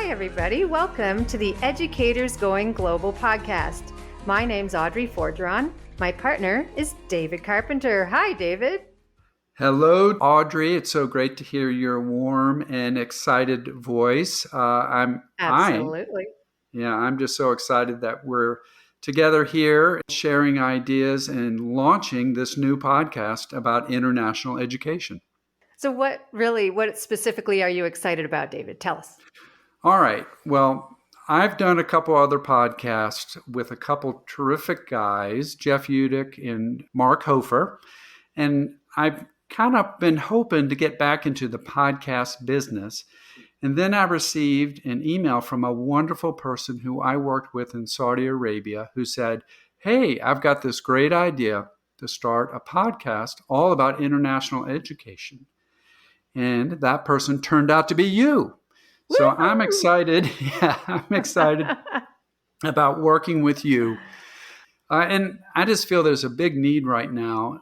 Hi, everybody. Welcome to the Educators Going Global podcast. My name's Audrey Forgeron. My partner is David Carpenter. Hi, David. Hello, Audrey. It's so great to hear your warm and excited voice. Absolutely. I'm just so excited that we're together here sharing ideas and launching this new podcast about international education. So what specifically are you excited about, David? Tell us. All right. Well, I've done a couple other podcasts with a couple terrific guys, Jeff Udick and Mark Hofer, and I've kind of been hoping to get back into the podcast business. And then I received an email from a wonderful person who I worked with in Saudi Arabia who said, "Hey, I've got this great idea to start a podcast all about international education." And that person turned out to be you. So Woo-hoo! I'm excited. I'm excited about working with you. And I just feel there's a big need right now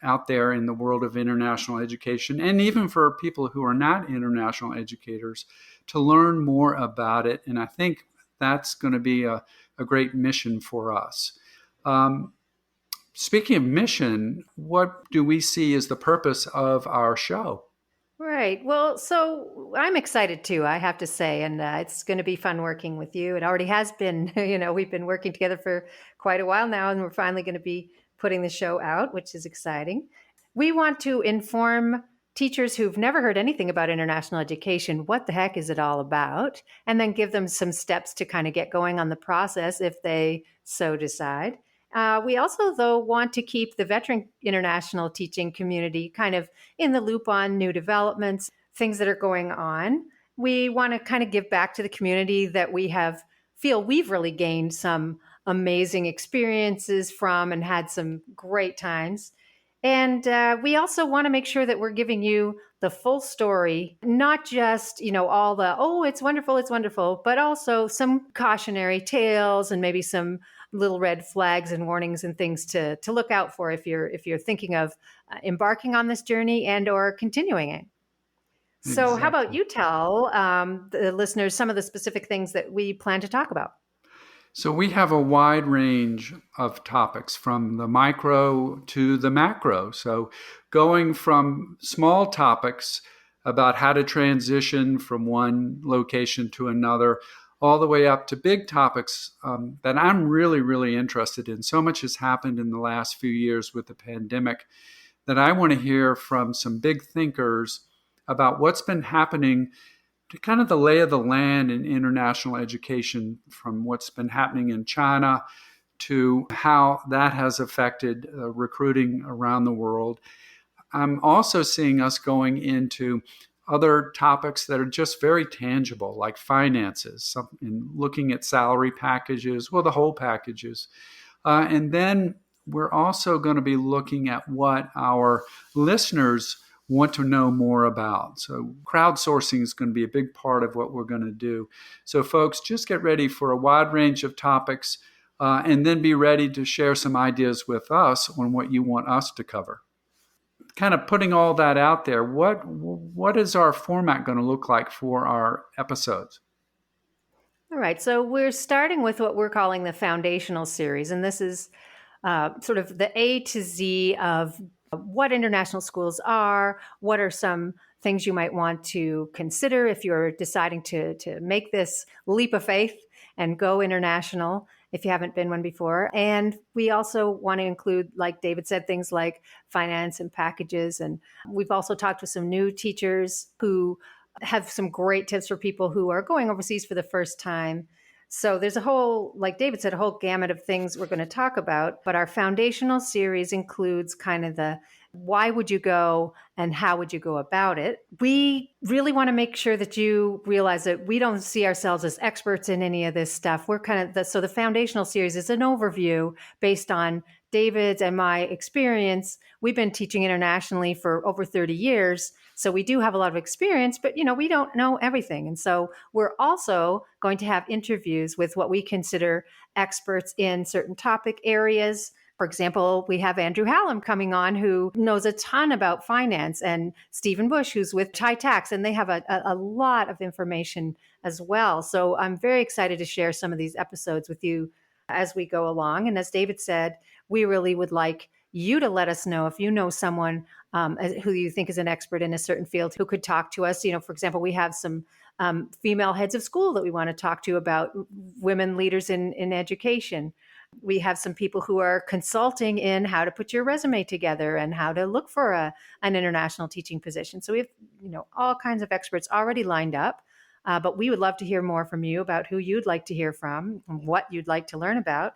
out there in the world of international education, and even for people who are not international educators, to learn more about it. And I think that's going to be a great mission for us. Speaking of mission, what do we see as the purpose of our show? Right. Well, so I'm excited too, I have to say, and it's going to be fun working with you. It already has been, we've been working together for quite a while now, and we're finally going to be putting the show out, which is exciting. We want to inform teachers who've never heard anything about international education, what the heck is it all about, and then give them some steps to kind of get going on the process if they so decide. We also, though, want to keep the veteran international teaching community kind of in the loop on new developments, things that are going on. We want to kind of give back to the community that feel we've really gained some amazing experiences from and had some great times. And we also want to make sure that we're giving you the full story, not just, all the, oh, it's wonderful, but also some cautionary tales and maybe some little red flags and warnings and things to look out for if you're thinking of embarking on this journey and or continuing it. So Exactly. How about you tell the listeners some of the specific things that we plan to talk about? So we have a wide range of topics from the micro to the macro. So going from small topics about how to transition from one location to another, all the way up to big topics that I'm really, really interested in. So much has happened in the last few years with the pandemic that I want to hear from some big thinkers about what's been happening to kind of the lay of the land in international education, from what's been happening in China to how that has affected recruiting around the world. I'm also seeing us going into other topics that are just very tangible, like finances, and looking at salary packages, the whole packages. And then we're also going to be looking at what our listeners want to know more about. So crowdsourcing is going to be a big part of what we're going to do. So folks, just get ready for a wide range of topics and then be ready to share some ideas with us on what you want us to cover. Kind of putting all that out there, what is our format going to look like for our episodes? All right, so we're starting with what we're calling the foundational series, and this is sort of the A to Z of what international schools are, what are some things you might want to consider if you're deciding to make this leap of faith and go international if you haven't been one before. And we also want to include, like David said, things like finance and packages. And we've also talked with some new teachers who have some great tips for people who are going overseas for the first time. So there's a whole, like David said, a whole gamut of things we're going to talk about. But our foundational series includes kind of the why would you go and how would you go about it. We really want to make sure that you realize that we don't see ourselves as experts in any of this stuff. We're kind of, so the foundational series is an overview based on David's and my experience. We've been teaching internationally for over 30 years. So we do have a lot of experience, but we don't know everything. And so we're also going to have interviews with what we consider experts in certain topic areas. For example, we have Andrew Hallam coming on who knows a ton about finance, and Stephen Bush, who's with Thai Tax, and they have a lot of information as well. So I'm very excited to share some of these episodes with you as we go along. And as David said, we really would like you to let us know if you know someone who you think is an expert in a certain field who could talk to us. For example, we have some female heads of school that we want to talk to about women leaders in education. We have some people who are consulting in how to put your resume together and how to look for an international teaching position. So we have, all kinds of experts already lined up. But we would love to hear more from you about who you'd like to hear from and what you'd like to learn about.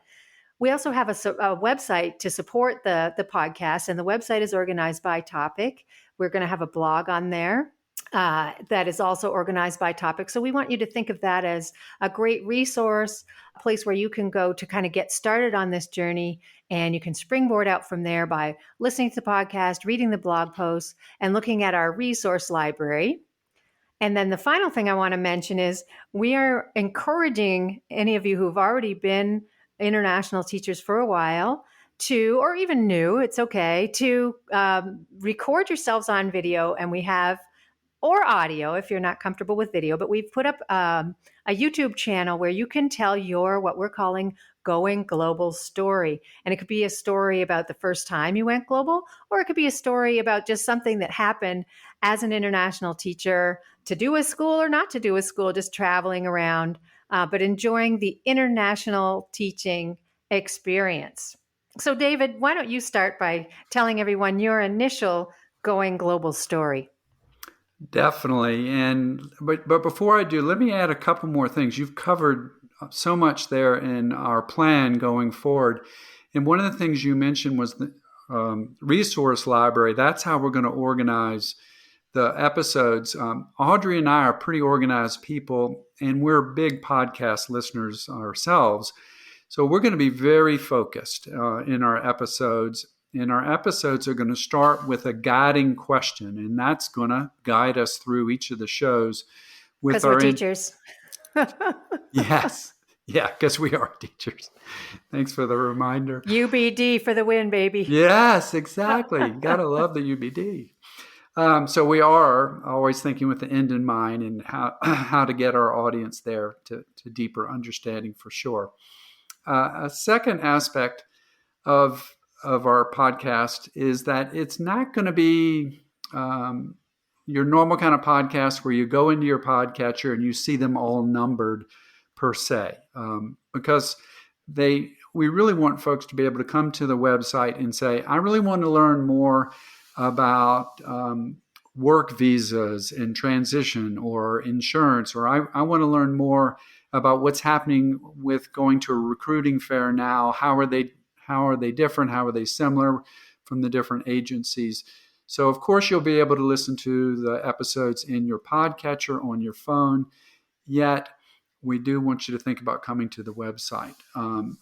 We also have a website to support the podcast, and the website is organized by topic. We're going to have a blog on there that is also organized by topic. So we want you to think of that as a great resource, a place where you can go to kind of get started on this journey, and you can springboard out from there by listening to the podcast, reading the blog posts, and looking at our resource library. And then the final thing I want to mention is we are encouraging any of you who've already been international teachers for a while to, or even new, it's okay, to record yourselves on video. And we have, or audio if you're not comfortable with video, but we've put up a YouTube channel where you can tell your, what we're calling, going global story. And it could be a story about the first time you went global, or it could be a story about just something that happened as an international teacher, to do with school or not to do with school, just traveling around, but enjoying the international teaching experience. So David, why don't you start by telling everyone your initial going global story? Definitely. But before I do, let me add a couple more things. You've covered so much there in our plan going forward. And one of the things you mentioned was the resource library. That's how we're going to organize the episodes. Audrey and I are pretty organized people, and we're big podcast listeners ourselves. So we're going to be very focused in our episodes. And our episodes are going to start with a guiding question, and that's going to guide us through each of the shows. Because we're teachers. Yes. Yeah, because we are teachers. Thanks for the reminder. UBD for the win, baby. Yes, exactly. Got to love the UBD. So we are always thinking with the end in mind and how to get our audience there to deeper understanding for sure. A second aspect of our podcast is that it's not going to be your normal kind of podcast where you go into your podcatcher and you see them all numbered per se, because we really want folks to be able to come to the website and say, I really want to learn more about work visas and transition or insurance, or I want to learn more about what's happening with going to a recruiting fair now. How are they different? How are they similar from the different agencies? So, of course, you'll be able to listen to the episodes in your podcatcher on your phone, yet we do want you to think about coming to the website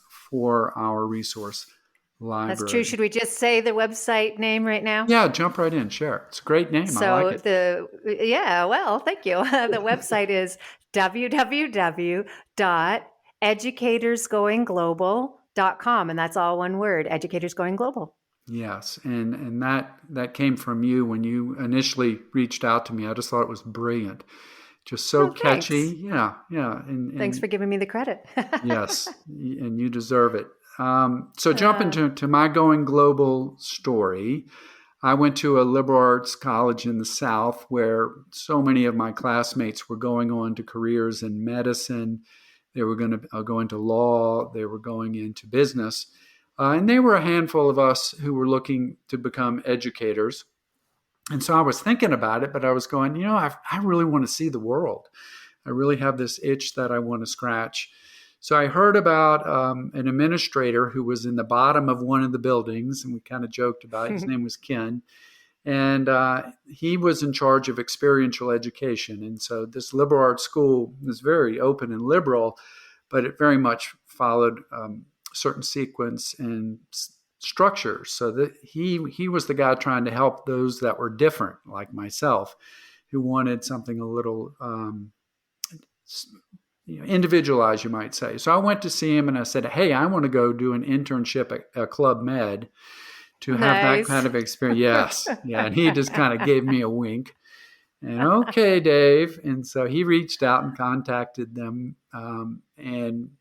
for our resource library. That's true. Should we just say the website name right now? Yeah, jump right in. Share. It's a great name. So I like it. Thank you. The website is www.educatorsgoingglobal.com. And that's all one word, Educators Going Global. Yes. And that came from you when you initially reached out to me. I just thought it was brilliant. Just so catchy. Thanks. Yeah. And thanks for giving me the credit. Yes. And you deserve it. So jumping to my going global story, I went to a liberal arts college in the South where so many of my classmates were going on to careers in medicine. They were going to go into law. They were going into business. And they were a handful of us who were looking to become educators. And so I was thinking about it, but I was going, I really want to see the world. I really have this itch that I want to scratch. So I heard about an administrator who was in the bottom of one of the buildings, and we kind of joked about it. His name was Ken. And he was in charge of experiential education. And so this liberal arts school was very open and liberal, but it very much followed certain sequence and structures. So that he was the guy trying to help those that were different, like myself, who wanted something a little individualized, you might say. So I went to see him and I said, hey, I want to go do an internship at Club Med to have that kind Nice. of experience. Yes. Yeah. And he just kind of gave me a wink. And okay, Dave. And so he reached out and contacted them. And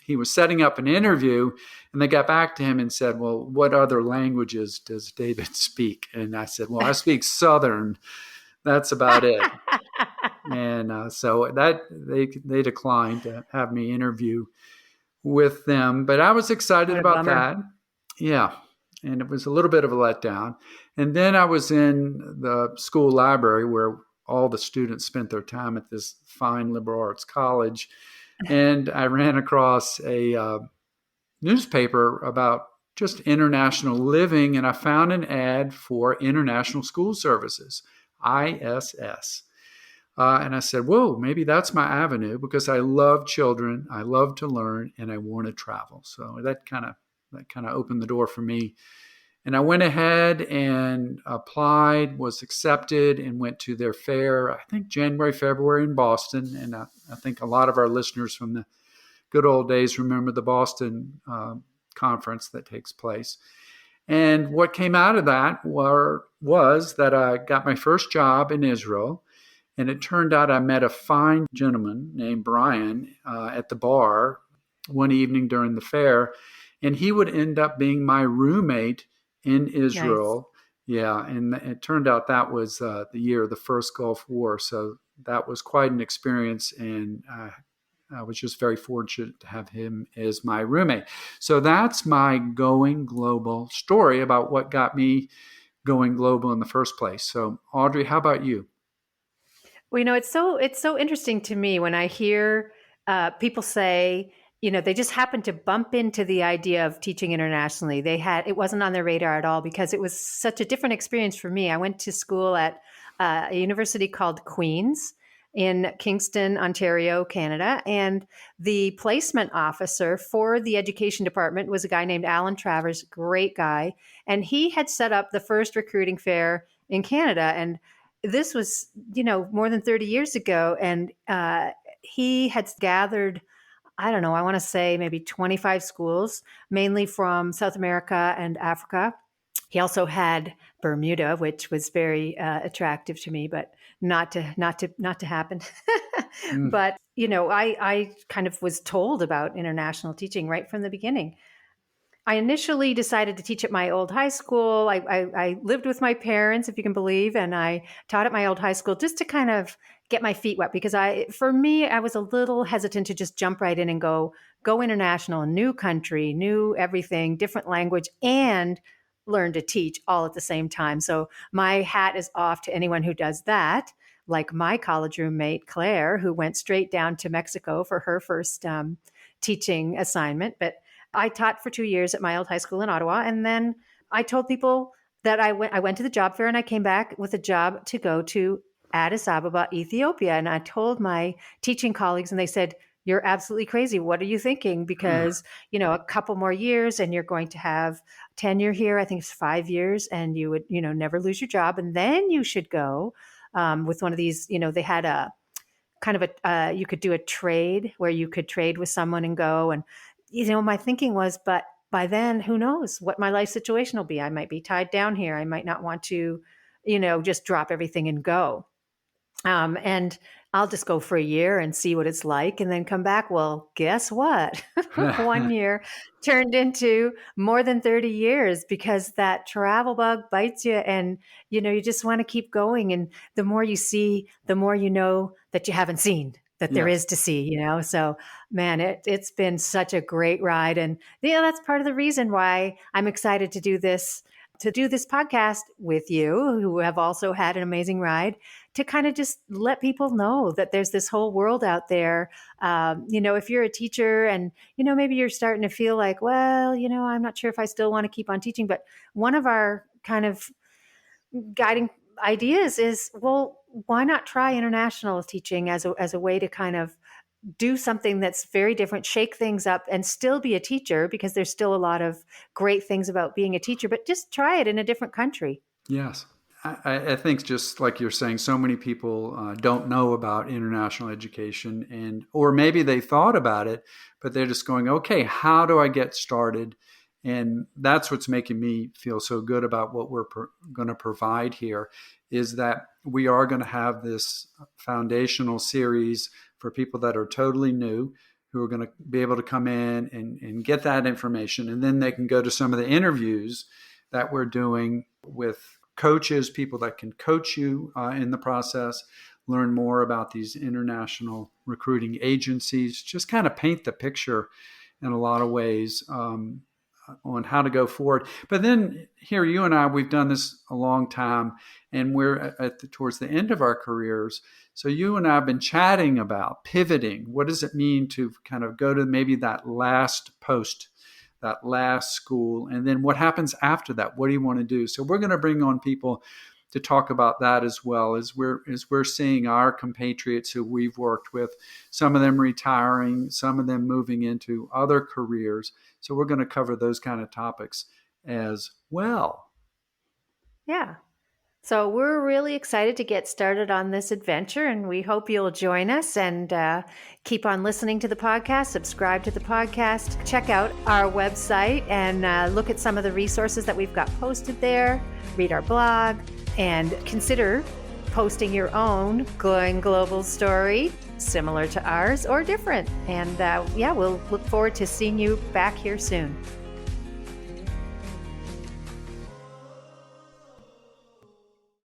he was setting up an interview, and they got back to him and said, well, what other languages does David speak? And I said, well, I speak Southern. That's about it. And so that they declined to have me interview with them, but I was excited What a about bummer. that. Yeah. And it was a little bit of a letdown. And then I was in the school library where all the students spent their time at this fine liberal arts college. And I ran across a newspaper about just international living, and I found an ad for International School Services, ISS. And I said, whoa, maybe that's my avenue because I love children, I love to learn, and I want to travel. So that kind of opened the door for me. And I went ahead and applied, was accepted, and went to their fair, I think January, February in Boston. And I think a lot of our listeners from the good old days remember the Boston conference that takes place. And what came out of that was that I got my first job in Israel. And it turned out I met a fine gentleman named Brian at the bar one evening during the fair, and he would end up being my roommate in Nice. Israel. Yeah, and it turned out that was the year of the first Gulf War, so that was quite an experience, and I was just very fortunate to have him as my roommate. So that's my going global story about what got me going global in the first place. So, Audrey, how about you? Well, it's so interesting to me when I hear people say, they just happened to bump into the idea of teaching internationally. It wasn't on their radar at all because it was such a different experience for me. I went to school at a university called Queen's in Kingston, Ontario, Canada, and the placement officer for the education department was a guy named Alan Travers, great guy, and he had set up the first recruiting fair in Canada. And this was, more than 30 years ago. And he had gathered, I don't know, I want to say maybe 25 schools, mainly from South America and Africa. He also had Bermuda, which was very attractive to me, but not to happen. Mm. But I kind of was told about international teaching right from the beginning. I initially decided to teach at my old high school. I lived with my parents, if you can believe, and I taught at my old high school just to kind of get my feet wet because for me, I was a little hesitant to just jump right in and go international, new country, new everything, different language, and learn to teach all at the same time. So my hat is off to anyone who does that, like my college roommate Claire, who went straight down to Mexico for her first teaching assignment, but I taught for 2 years at my old high school in Ottawa. And then I told people that I went to the job fair and I came back with a job to go to Addis Ababa, Ethiopia. And I told my teaching colleagues and they said, you're absolutely crazy. What are you thinking? Because, a couple more years and you're going to have tenure here. I think it's 5 years and you would, never lose your job. And then you should go with one of these, they had a kind of you could do a trade where you could trade with someone and go. And my thinking was, but by then, who knows what my life situation will be? I might be tied down here. I might not want to, just drop everything and go. And I'll just go for a year and see what it's like and then come back. Well, guess what? 1 year turned into more than 30 years because that travel bug bites you and, you just want to keep going. And the more you see, the more you know that you haven't seen that there Yes. is to see. So man, it's been such a great ride. And that's part of the reason why I'm excited to do this podcast with you, who have also had an amazing ride, to kind of just let people know that there's this whole world out there. If you're a teacher and, maybe you're starting to feel like, well, I'm not sure if I still want to keep on teaching, but one of our kind of guiding ideas is, well, why not try international teaching as a way to kind of do something that's very different, shake things up, and still be a teacher because there's still a lot of great things about being a teacher, but just try it in a different country. Yes. I think just like you're saying, so many people don't know about international education, and or maybe they thought about it, but they're just going, okay, how do I get started? And that's what's making me feel so good about what we're going to provide here, is that we are going to have this foundational series for people that are totally new, who are going to be able to come in and get that information, and then they can go to some of the interviews that we're doing with coaches, people that can coach you in the process, learn more about these international recruiting agencies, just kind of paint the picture in a lot of ways on how to go forward. But then here, you and I, we've done this a long time, and we're towards the end of our careers. So you and I have been chatting about pivoting. What does it mean to kind of go to maybe that last post, that last school, and then what happens after that? What do you want to do? So we're going to bring on people to talk about that as well, as we're seeing our compatriots who we've worked with, some of them retiring, some of them moving into other careers. So we're going to cover those kind of topics as well. Yeah. So we're really excited to get started on this adventure, and we hope you'll join us and keep on listening to the podcast, subscribe to the podcast, check out our website and look at some of the resources that we've got posted there, read our blog, and consider posting your own Going Global story, similar to ours or different. And we'll look forward to seeing you back here soon.